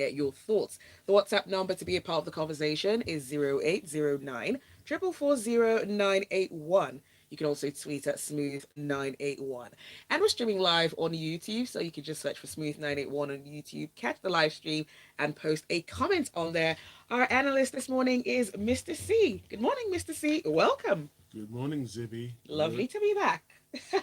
get your thoughts. The WhatsApp number to be a part of the conversation is 0809 440 981. You can also tweet at Smooth981. And we're streaming live on YouTube, so you can just search for Smooth981 on YouTube, catch the live stream, and post a comment on there. Our analyst this morning is Mr. C. Good morning, Mr. C. Welcome. Good morning, Zibby. Lovely to be back.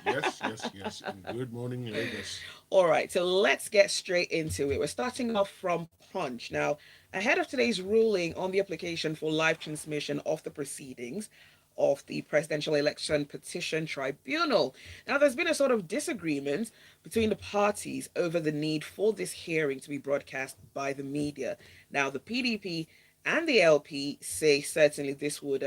Yes, yes, yes. And good morning, Lagos. All right, so let's get straight into it. We're starting off from Punch. Now, ahead of today's ruling on the application for live transmission of the proceedings of the Presidential Election Petition Tribunal. Now, there's been a sort of disagreement between the parties over the need for this hearing to be broadcast by the media. Now, the PDP and the LP say certainly this would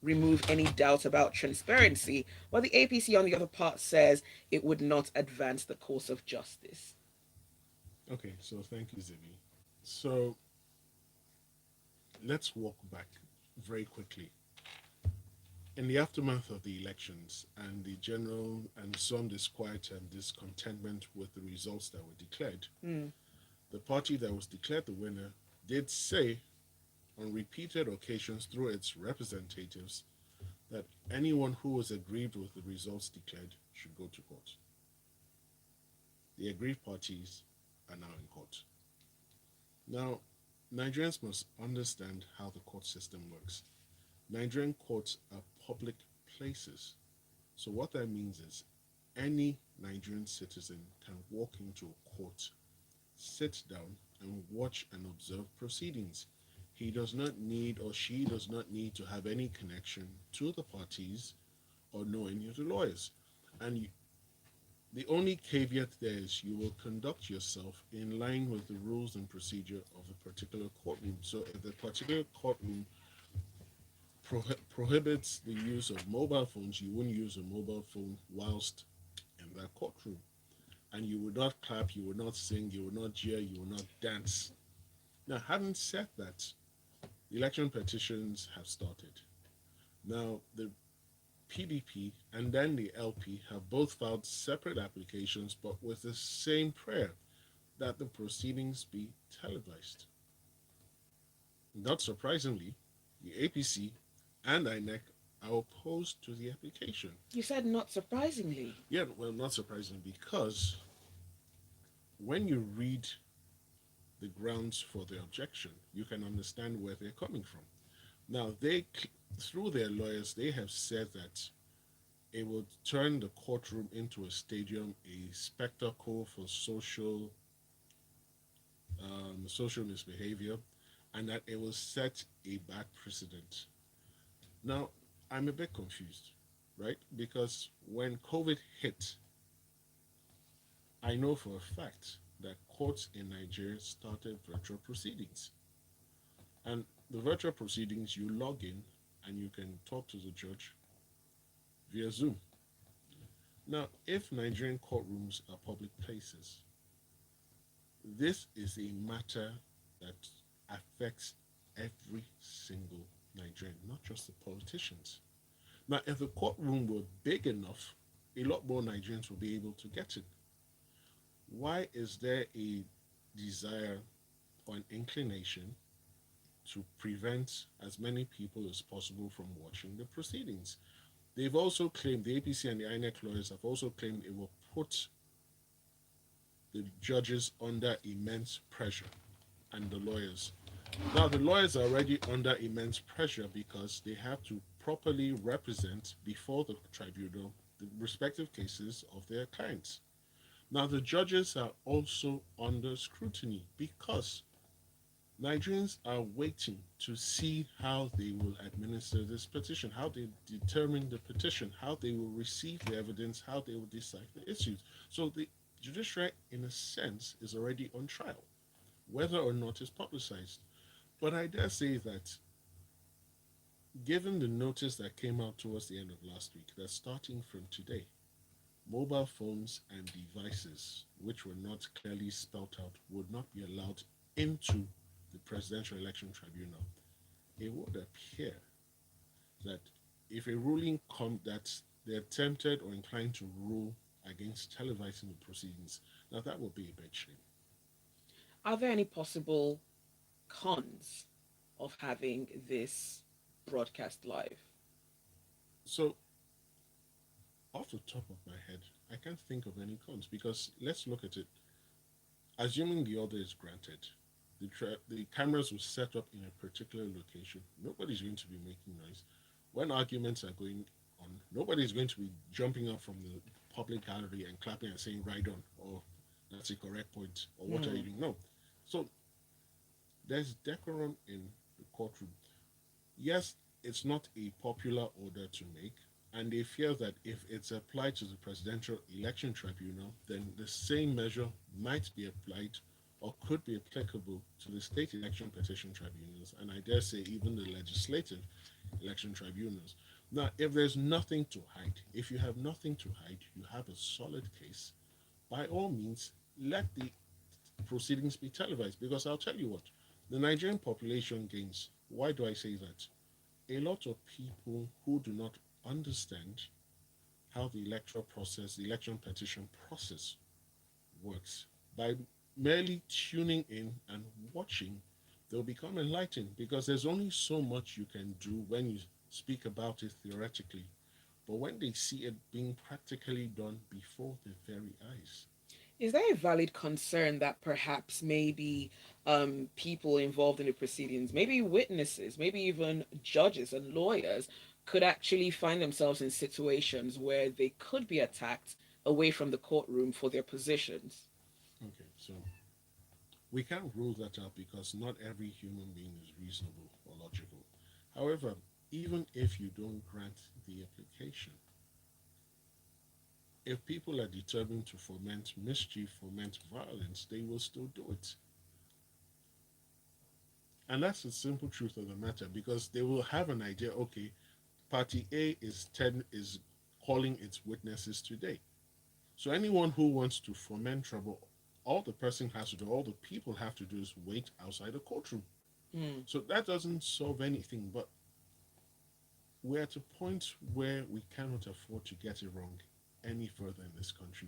remove any doubt about transparency, while the APC on the other part says it would not advance the course of justice. Okay, so thank you, Zibby. So let's walk back very quickly. In the aftermath of the elections and the general and some disquiet and discontentment with the results that were declared, Mm. the party that was declared the winner did say on repeated occasions through its representatives that anyone who was aggrieved with the results declared should go to court. The aggrieved parties are now in court. Now, Nigerians must understand how the court system works. Nigerian courts are public places. So, what that means is any Nigerian citizen can walk into a court, sit down, and watch and observe proceedings. He does not need or she does not need to have any connection to the parties or know any of the lawyers. And the only caveat there is you will conduct yourself in line with the rules and procedure of the particular courtroom. So if the particular courtroom prohibits the use of mobile phones, you wouldn't use a mobile phone whilst in that courtroom. And you would not clap, you would not sing, you would not jeer, you would not dance. Now, having said that, election petitions have started. Now, the PDP and then the LP have both filed separate applications but with the same prayer that the proceedings be televised. Not surprisingly, the APC and INEC are opposed to the application. You said not surprisingly. Yeah, well, not surprising because when you read the grounds for the objection, you can understand where they're coming from. Now, through their lawyers, they have said that it would turn the courtroom into a stadium, a spectacle for social misbehavior, and that it will set a bad precedent. Now, I'm a bit confused, right? Because when COVID hit, I know for a fact that courts in Nigeria started virtual proceedings. And the virtual proceedings, you log in and you can talk to the judge via Zoom. Now, if Nigerian courtrooms are public places, this is a matter that affects every single Nigerian, not just the politicians. Now, if the courtroom were big enough, a lot more Nigerians will be able to get it. Why is there a desire or an inclination to prevent as many people as possible from watching the proceedings? They've also claimed, the APC and the INEC lawyers have also claimed it will put the judges under immense pressure and the lawyers. Now, the lawyers are already under immense pressure because they have to properly represent before the tribunal the respective cases of their clients. Now, the judges are also under scrutiny because Nigerians are waiting to see how they will administer this petition, how they determine the petition, how they will receive the evidence, how they will decide the issues. So the judiciary, in a sense, is already on trial, whether or not it's publicized. But I dare say that given the notice that came out towards the end of last week, that starting from today, mobile phones and devices which were not clearly spelt out would not be allowed into the Presidential Election Tribunal. It would appear that if a ruling comes that they're tempted or inclined to rule against televising the proceedings, now that would be a big shame. Are there any possible cons of having this broadcast live? So, off the top of my head, I can't think of any cons because let's look at it. Assuming the order is granted, the cameras will set up in a particular location. Nobody's going to be making noise. When arguments are going on, nobody's going to be jumping up from the public gallery and clapping and saying, right on, or that's a correct point, or what are you Hmm. doing? No. So there's decorum in the courtroom. Yes, it's not a popular order to make, and they fear that if it's applied to the Presidential Election Tribunal, then the same measure might be applied or could be applicable to the state election petition tribunals, and I dare say even the legislative election tribunals. Now, if there's nothing to hide, if you have nothing to hide, you have a solid case, by all means, let the proceedings be televised. Because I'll tell you what, the Nigerian population gains. Why do I say that? A lot of people who do not understand how the electoral process, the election petition process works, by merely tuning in and watching, they'll become enlightened because there's only so much you can do when you speak about it theoretically. But when they see it being practically done before their very eyes. Is there a valid concern that perhaps maybe people involved in the proceedings, maybe witnesses, maybe even judges and lawyers, could actually find themselves in situations where they could be attacked away from the courtroom for their positions? Okay, so we can't rule that out because not every human being is reasonable or logical. However, even if you don't grant the application, if people are determined to foment mischief, foment violence, they will still do it. And that's the simple truth of the matter because they will have an idea, okay, party A is calling its witnesses today. So anyone who wants to foment trouble, all the person has to do, all the people have to do is wait outside the courtroom. Hmm. So that doesn't solve anything, but we're at a point where we cannot afford to get it wrong any further in this country.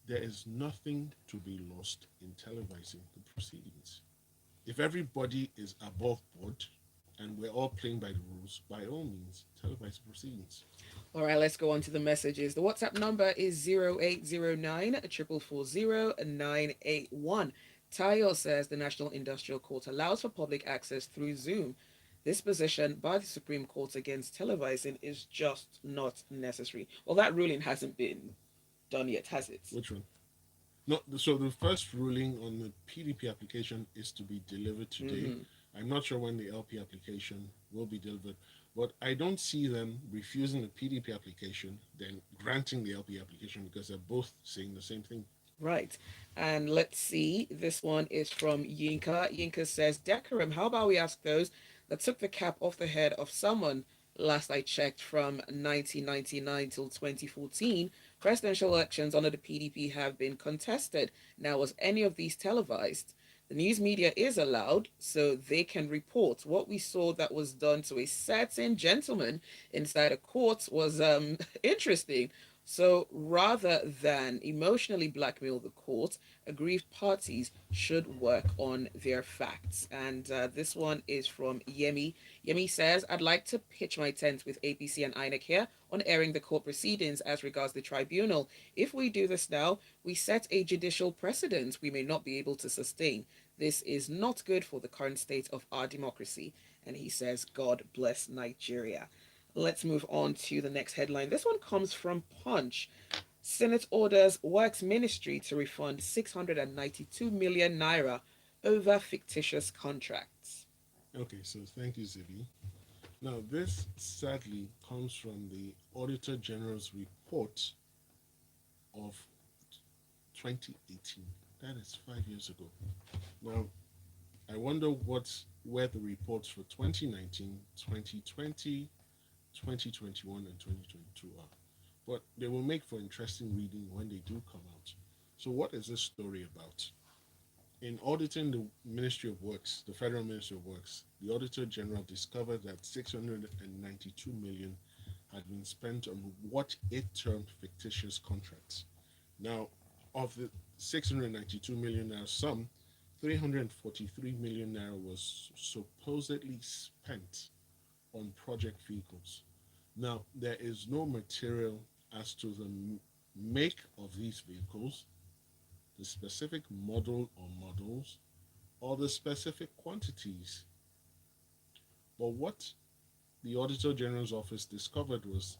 There is nothing to be lost in televising the proceedings. If everybody is above board and we're all playing by the rules, by all means, televise the proceedings. All right, let's go on to the messages. The WhatsApp number is 0809 444 Tayo says the National Industrial Court allows for public access through Zoom. This position by the Supreme Court against televising is just not necessary. Well, that ruling hasn't been done yet, has it? Which one? No, so the first ruling on the PDP application is to be delivered today. Mm-hmm. I'm not sure when the LP application will be delivered, but I don't see them refusing the PDP application, then granting the LP application because they're both saying the same thing. Right. And let's see. This one is from Yinka. Yinka says, Decorum, how about we ask those that took the cap off the head of someone? Last I checked, from 1999 till 2014, presidential elections under the PDP have been contested. Now, was any of these televised? The news media is allowed, so they can report. What we saw that was done to a certain gentleman inside a court was interesting. So rather than emotionally blackmail the court, aggrieved parties should work on their facts. And this one is from Yemi. Yemi says, I'd like to pitch my tent with APC and INEC here on airing the court proceedings as regards the tribunal. If we do this now, we set a judicial precedent we may not be able to sustain. This is not good for the current state of our democracy. And he says, God bless Nigeria. Let's move on to the next headline. This one comes from Punch. Senate orders Works Ministry to refund 692 million naira over fictitious contracts. Okay, so thank you, Zibby. Now, this sadly comes from the Auditor General's report of 2018. That is 5 years ago. Now, I wonder where the reports for 2019, 2020, 2021, and 2022 are. But they will make for interesting reading when they do come out. So, what is this story about? In auditing the Ministry of Works, the Federal Ministry of Works, the Auditor General discovered that 692 million had been spent on what it termed fictitious contracts. Now, of the 692 million, now some 343 million naira was supposedly spent on project vehicles. Now, there is no material as to the make of these vehicles, the specific model or models, or the specific quantities. But what the Auditor General's office discovered was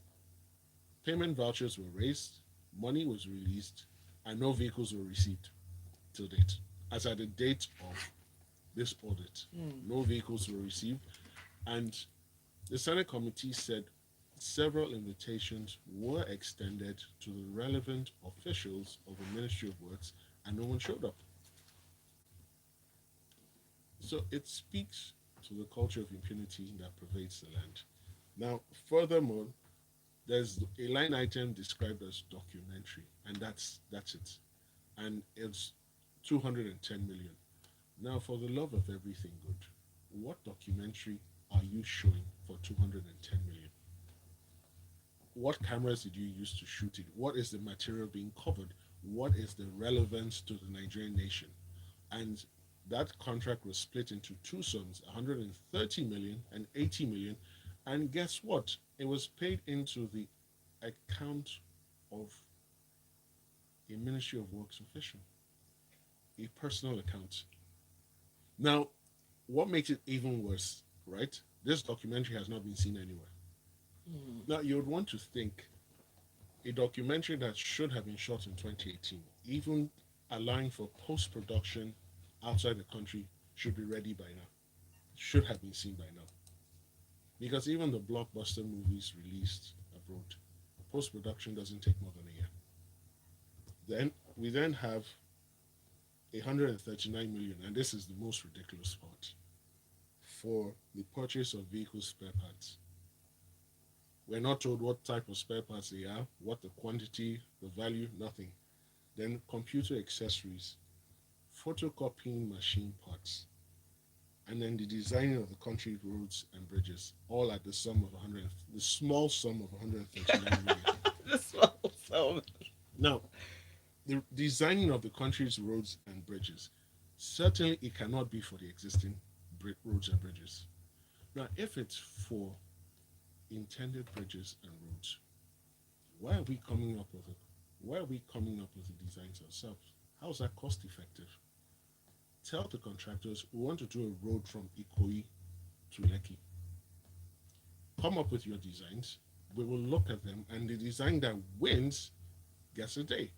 payment vouchers were raised, money was released, and no vehicles were received till date. As at the date of this audit, Hmm. no vehicles were received, and the Senate committee said several invitations were extended to the relevant officials of the Ministry of Works, and no one showed up. So it speaks to the culture of impunity that pervades the land. Now, furthermore, there's a line item described as documentary, and that's it. And it's 210 million. Now, for the love of everything good, what documentary are you showing for 210 million? What cameras did you use to shoot it? What is the material being covered? What is the relevance to the Nigerian nation? And that contract was split into two sums, 130 million and 80 million. And guess what? It was paid into the account of a Ministry of Works official, a personal account. Now, what makes it even worse, right? This documentary has not been seen anywhere. Hmm. Now, you would want to think a documentary that should have been shot in 2018, even allowing for post production outside the country, should be ready by now, should have been seen by now. Because even the blockbuster movies released abroad, post production doesn't take more than a year. Then we then have 139 million, and this is the most ridiculous part, for the purchase of vehicle spare parts. We're not told what type of spare parts they are, what the quantity, the value, nothing. Then computer accessories, photocopying machine parts, and then the designing of the country roads and bridges, all at the sum of 100, the small sum of 139 million. This one so. Now, the designing of the country's roads and bridges, certainly it cannot be for the existing roads and bridges. Now, if it's for intended bridges and roads, why are we coming up with it? Why are we coming up with the designs ourselves? How is that cost effective? Tell the contractors we want to do a road from Ikoyi to Lekki. Come up with your designs. We will look at them, and the design that wins gets a day.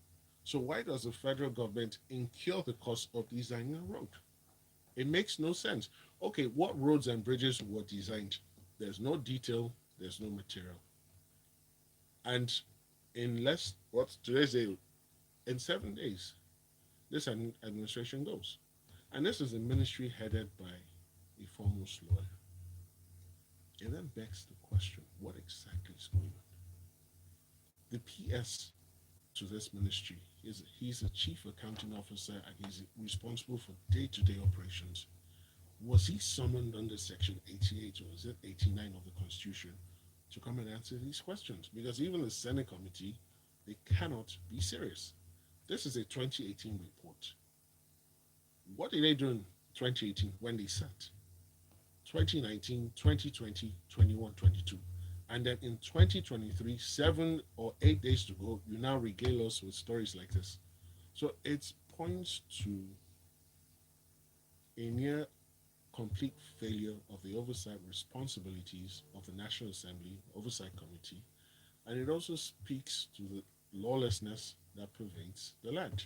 So why does the federal government incur the cost of designing a road? It makes no sense. Okay, what roads and bridges were designed? There's no detail, there's no material. And in less, what today's day, in 7 days, this administration goes. And this is a ministry headed by a foremost lawyer. It then begs the question, what exactly is going on? The PS to this ministry is he's a chief accounting officer and he's responsible for day-to-day operations. Was he summoned under section 88 or is it 89 of the constitution to come and answer these questions? Because even the Senate committee, they cannot be serious. This is a 2018 report. What did they do in 2018 when they sat? 2019, 2020, 21, 22. And then in 2023, 7 or 8 days to go, you now regale us with stories like this. So it points to a near complete failure of the oversight responsibilities of the National Assembly Oversight Committee, and it also speaks to the lawlessness that pervades the land.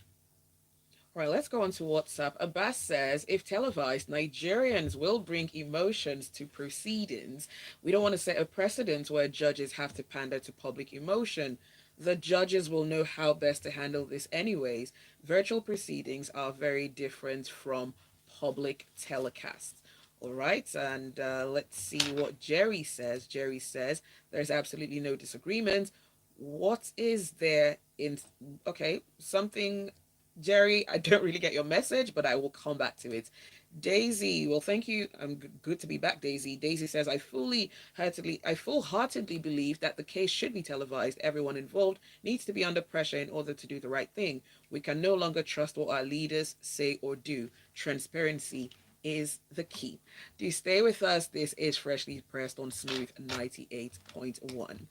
Right, let's go on to WhatsApp. Abbas says, if televised, Nigerians will bring emotions to proceedings. We don't want to set a precedent where judges have to pander to public emotion. The judges will know how best to handle this anyways. Virtual proceedings are very different from public telecasts. All right, and let's see what Jerry says. Jerry says, there's absolutely no disagreement. What is there in, okay, something Jerry, I don't really get your message, but I will come back to it. Daisy, well, thank you. Good to be back, Daisy. Daisy says, I full-heartedly believe that the case should be televised. Everyone involved needs to be under pressure in order to do the right thing. We can no longer trust what our leaders say or do. Transparency is the key. Do stay with us. This is Freshly Pressed on Smooth 98.1.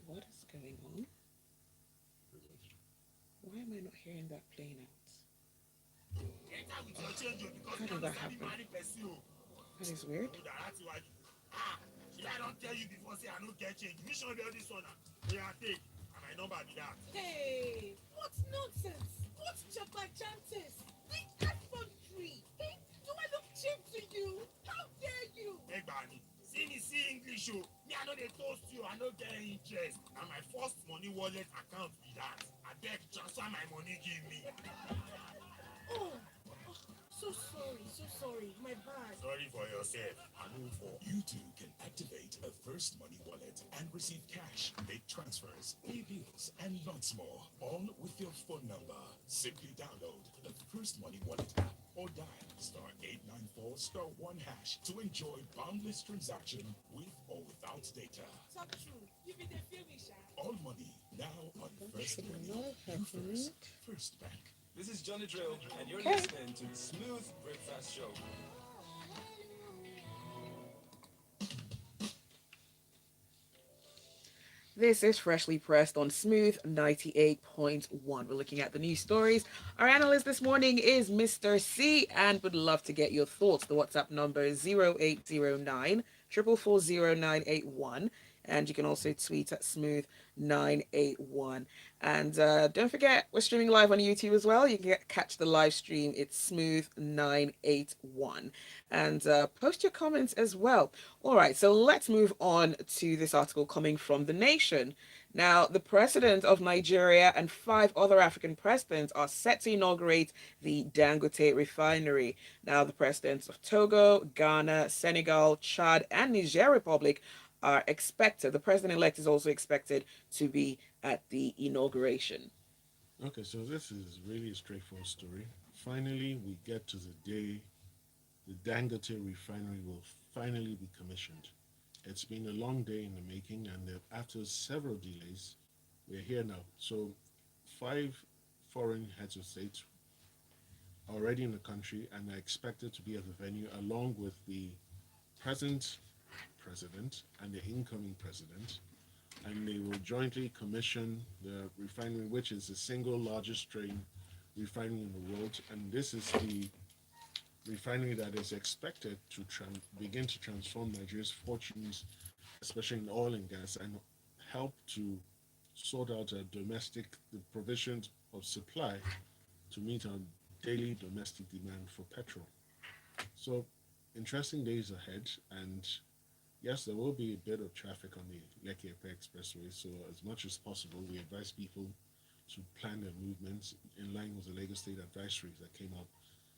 What is going on? Why am I not hearing that playing out? Enter with your change o because How me I did no that sabi happen? marry person o. That is weird. No dara tiwaju. Ah, shey I don tell you before say I no get change. Which one be all this one na? Oya take, na my number be that. Hey, what nonsense! What Jabba chances? The effrontery! Eh? Do I look cheap to you? How dare you? Egbani, see me see English o. Me I no dey toast you, I no get interest. Na my first money wallet account be that. Abeg transfer my money give me. Oh, so sorry, so sorry. My bad. Sorry for yourself. I no for. You too can activate a First Money wallet and receive cash, make transfers, pay bills, and lots more, all with your phone number. Simply download the First Money wallet app or dial *894*1# to enjoy boundless transaction with or without data. Talk true. You be the feel me, Sha. All money now on That First should Money. not You have first, happened. First Bank. This is Johnny Drill, and you're Okay. listening to the Smooth Breakfast Show. This is Freshly Pressed on Smooth 98.1. We're looking at the news stories. Our analyst this morning is Mr. C and would love to get your thoughts. The WhatsApp number is 0809 440 and you can also tweet at Smooth981. And don't forget, we're streaming live on YouTube as well. You can catch the live stream. It's Smooth981. And post your comments as well. All right, so let's move on to this article coming from The Nation. Now, the president of Nigeria and five other African presidents are set to inaugurate the Dangote refinery. Now, the presidents of Togo, Ghana, Senegal, Chad, and Niger Republic are expected. The president elect is also expected to be at the inauguration. Okay, so this is really a straightforward story. Finally, we get to the day the Dangote refinery will finally be commissioned. It's been a long day in the making, and after several delays, we're here now. So, five foreign heads of state are already in the country and are expected to be at the venue, along with the present president and the incoming president. And they will jointly commission the refinery, which is the single largest train refinery in the world. And this is the refinery that is expected to begin to transform Nigeria's fortunes, especially in oil and gas, and help to sort out the provisions of supply to meet our daily domestic demand for petrol. So, interesting days ahead, and yes, there will be a bit of traffic on the Lekki Epe Expressway. So, as much as possible, we advise people to plan their movements in line with the Lagos State advisories that came out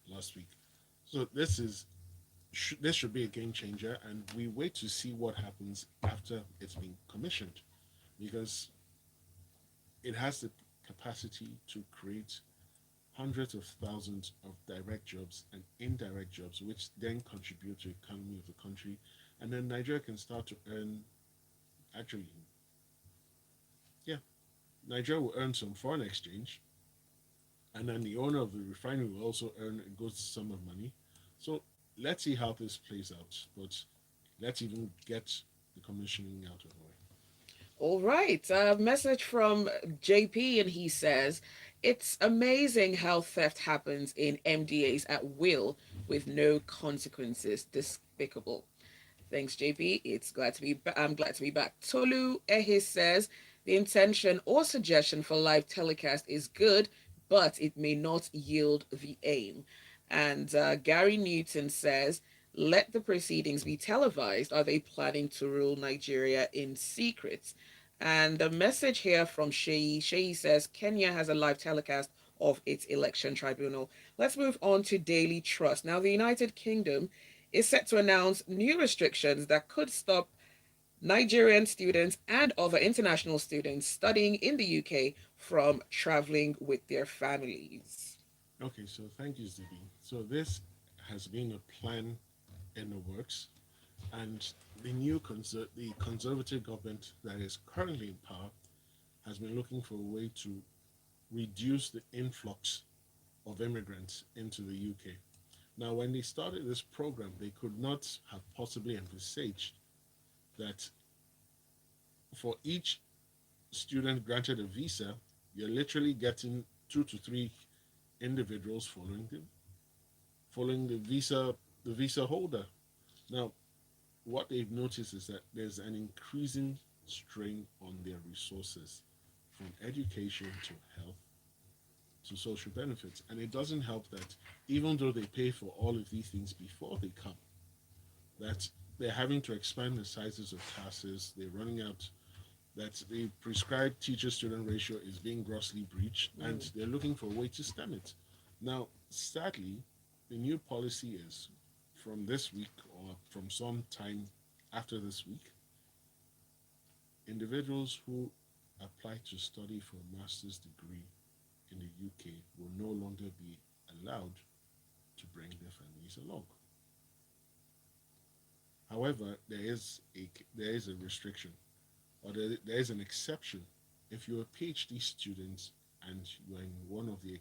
last week. So, this should be a game changer, and we wait to see what happens after it's been commissioned, because it has the capacity to create hundreds of thousands of direct jobs and indirect jobs, which then contribute to the economy of the country. And then Nigeria can start to earn, actually, yeah, Nigeria will earn some foreign exchange, and then the owner of the refinery will also earn a good sum of money. So let's see how this plays out. But let's even get the commissioning out of the way. All right. A message from JP, and he says, it's amazing how theft happens in MDAs at will with no consequences. Despicable. Thanks, JP. I'm glad to be back. Tolu Ehe says the intention or suggestion for live telecast is good, but it may not yield the aim. And Gary Newton says, let the proceedings be televised. Are they planning to rule Nigeria in secret? And a message here from Sheyi. Sheyi says Kenya has a live telecast of its election tribunal. Let's move on to Daily Trust. Now, the United Kingdom is set to announce new restrictions that could stop Nigerian students and other international students studying in the UK from traveling with their families. Okay, so thank you, Zibby. So this has been a plan in the works, and the conservative government that is currently in power has been looking for a way to reduce the influx of immigrants into the UK. Now, when they started this program, they could not have possibly envisaged that for each student granted a visa, you're literally getting 2 to 3 individuals following the visa holder. Now, what they've noticed is that there's an increasing strain on their resources, from education to health to social benefits. And it doesn't help that even though they pay for all of these things before they come, that they're having to expand the sizes of classes, they're running out, that the prescribed teacher student ratio is being grossly breached, and they're looking for a way to stem it. Now, sadly, the new policy is from this week or from some time after this week, individuals who apply to study for a master's degree in the UK will no longer be allowed to bring their families along. However, there is a restriction, or there is an exception. If you're a PhD student and you're in one of the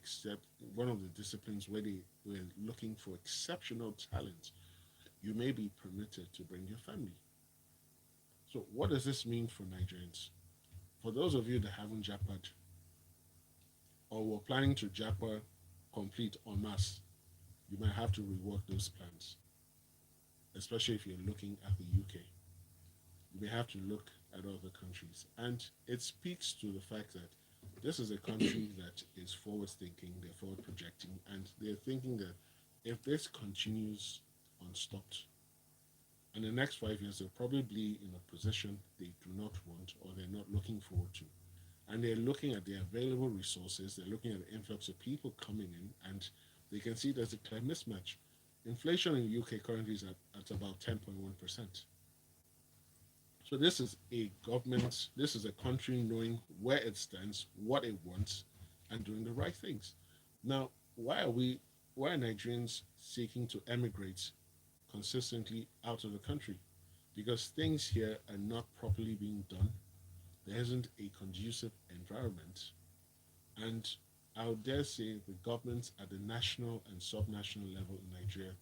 disciplines where they were looking for exceptional talent, you may be permitted to bring your family. So, what does this mean for Nigerians? For those of you that haven't japaed or were planning to japa complete en masse, you might have to rework those plans, especially if you're looking at the UK. You may have to look at other countries. And it speaks to the fact that this is a country that is forward thinking, they're forward projecting, and they're thinking that if this continues unstopped, in the next 5 years, they'll probably be in a position they do not want or they're not looking forward to. And they're looking at the available resources, they're looking at the influx of people coming in, and they can see there's a clear mismatch. Inflation in the UK currently is at about 10.1%. So this is a country knowing where it stands, what it wants, and doing the right things. Now, why are Nigerians seeking to emigrate consistently out of the country? Because things here are not properly being done. There isn't a conducive environment, and I would dare say the governments at the national and subnational level in Nigeria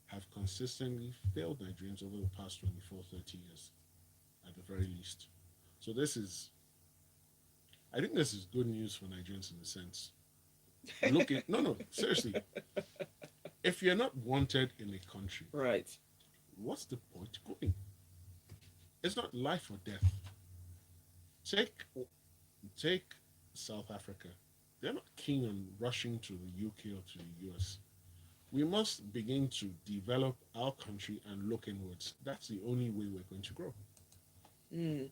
have consistently failed Nigerians over the past 24, 30 years, at the very least. So I think this is good news for Nigerians in a sense. No, no, seriously. If you're not wanted in a country, Right. what's the point going? It's not life or death. Take take South Africa. They're not keen on rushing to the UK or to the US. We must begin to develop our country and look inwards. That's the only way we're going to grow. Mm.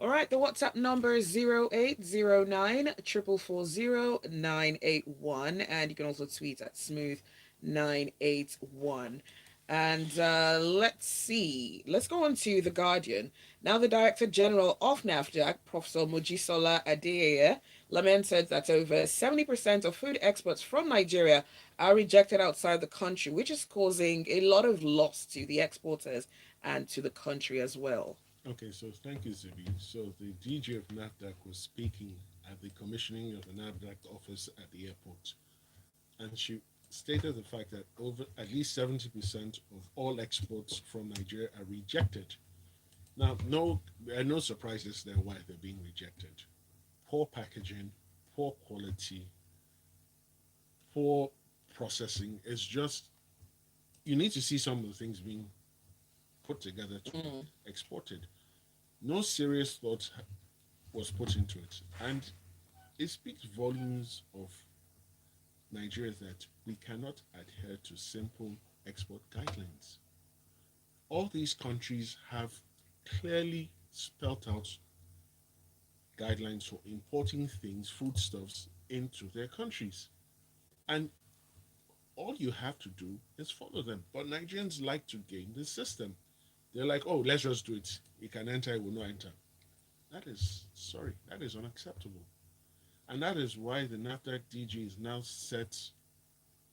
All right, the WhatsApp number is 0809 440 981, and you can also tweet at smooth981. And let's see. Let's go on to The Guardian. Now, the Director General of NAFDAC, Professor Mojisola Adeyeye, lamented that over 70% of food exports from Nigeria are rejected outside the country, which is causing a lot of loss to the exporters and to the country as well. Okay, so thank you, Zibby. So the DG of NAFDAC was speaking at the commissioning of the NAFDAC office at the airport, and she stated the fact that over at least 70% of all exports from Nigeria are rejected. Now, no, there are no surprises there why they're being rejected. Poor packaging, poor quality, poor processing. It's just, you need to see some of the things being put together to be Mm. exported. No serious thought was put into it. And it speaks volumes of Nigeria that we cannot adhere to simple export guidelines. All these countries have clearly spelt out guidelines for importing things, foodstuffs, into their countries. And all you have to do is follow them. But Nigerians like to game the system. They're like, oh, let's just do it. It can enter, it will not enter. That is, sorry, that is unacceptable. And that is why the NAFDAC DG is now set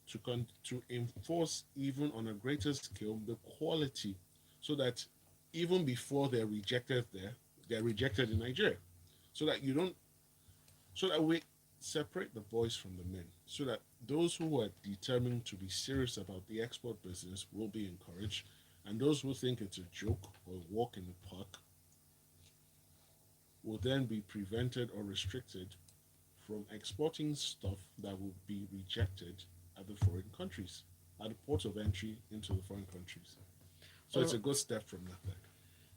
to enforce even on a greater scale the quality, so that even before they're rejected there, they're rejected in Nigeria. So that you don't, so that we separate the boys from the men, so that those who are determined to be serious about the export business will be encouraged, and those who think it's a joke or a walk in the park will then be prevented or restricted from exporting stuff that will be rejected at the foreign countries, at the port of entry into the foreign countries. So it's Or a good step from NAFDAC.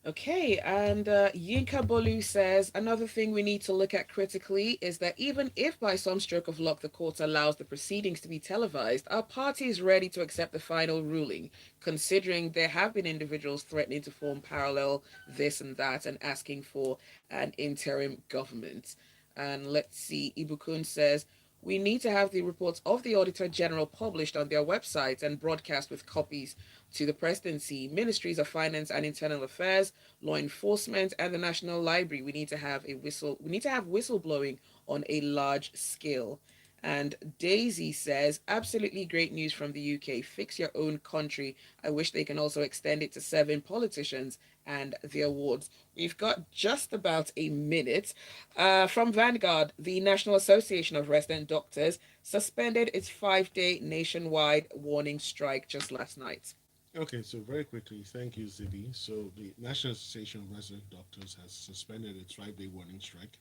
Okay, and Yinka Bolu says another thing we need to look at critically is that even if by some stroke of luck the court allows the proceedings to be televised, our party is ready to accept the final ruling, considering there have been individuals threatening to form parallel this and that and asking for an interim government. And let's see, Ibukun says we need to have the reports of the Auditor General published on their website and broadcast with copies to the presidency, ministries of finance and internal affairs, law enforcement, and the National Library. We need to have whistleblowing on a large scale. And Daisy says, absolutely great news from the UK. Fix your own country. I wish they can also extend it to serving politicians and the awards. We've got just about a minute. From Vanguard, the National Association of Resident Doctors suspended its 5-day nationwide warning strike just last night. Okay, so very quickly, thank you, Zibby. So the National Association of Resident Doctors has suspended its 5-day warning strike.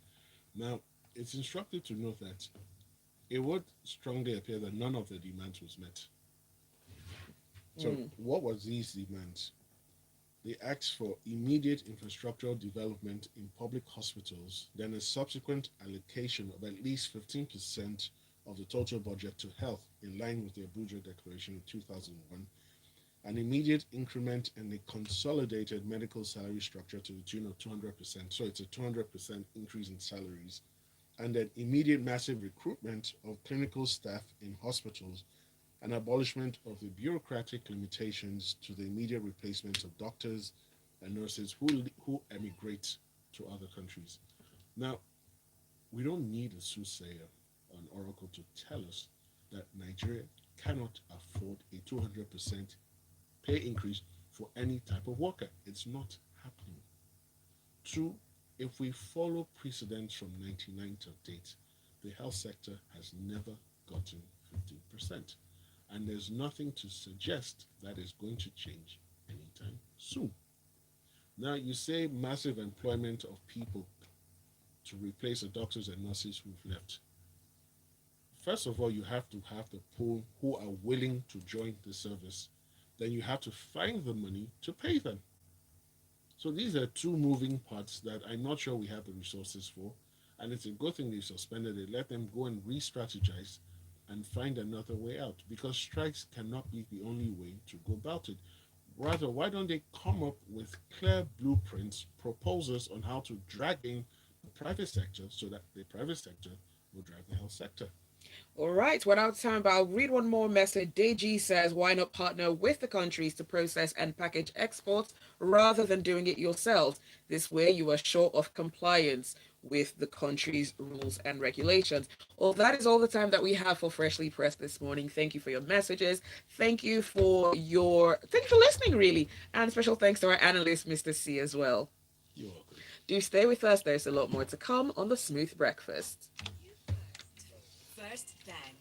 Now, it's instructive to note that it would strongly appear that none of the demands was met. So, Mm. what was these demands? They asked for immediate infrastructural development in public hospitals, then a subsequent allocation of at least 15% of the total budget to health in line with the Abuja Declaration in 2001, an immediate increment in the consolidated medical salary structure to the tune of 200%. So it's a 200% increase in salaries, and an immediate massive recruitment of clinical staff in hospitals, an abolishment of the bureaucratic limitations to the immediate replacement of doctors and nurses who emigrate to other countries. Now, we don't need a soothsayer or an oracle to tell us that Nigeria cannot afford a 200% pay increase for any type of worker. It's not happening. Two, if we follow precedents from 99 to date, the health sector has never gotten 15%. And there's nothing to suggest that is going to change anytime soon. Now, you say massive employment of people to replace the doctors and nurses who've left. First of all, you have to have the pool who are willing to join the service. Then you have to find the money to pay them. So these are two moving parts that I'm not sure we have the resources for. And it's a good thing they suspended it. Let them go and re strategize and find another way out, because strikes cannot be the only way to go about it. Rather, why don't they come up with clear blueprints, proposals on how to drag in the private sector so that the private sector will drive the health sector? All right, we're out of time, but I'll read one more message. DG says, why not partner with the countries to process and package exports rather than doing it yourselves? This way, you are sure of compliance with the country's rules and regulations. Well, that is all the time that we have for Freshly Pressed this morning. Thank you for your messages. Thank you for listening, really. And special thanks to our analyst, Mr. C, as well. You're welcome. Do stay with us. There's a lot more to come on the Smooth Breakfast. First, then.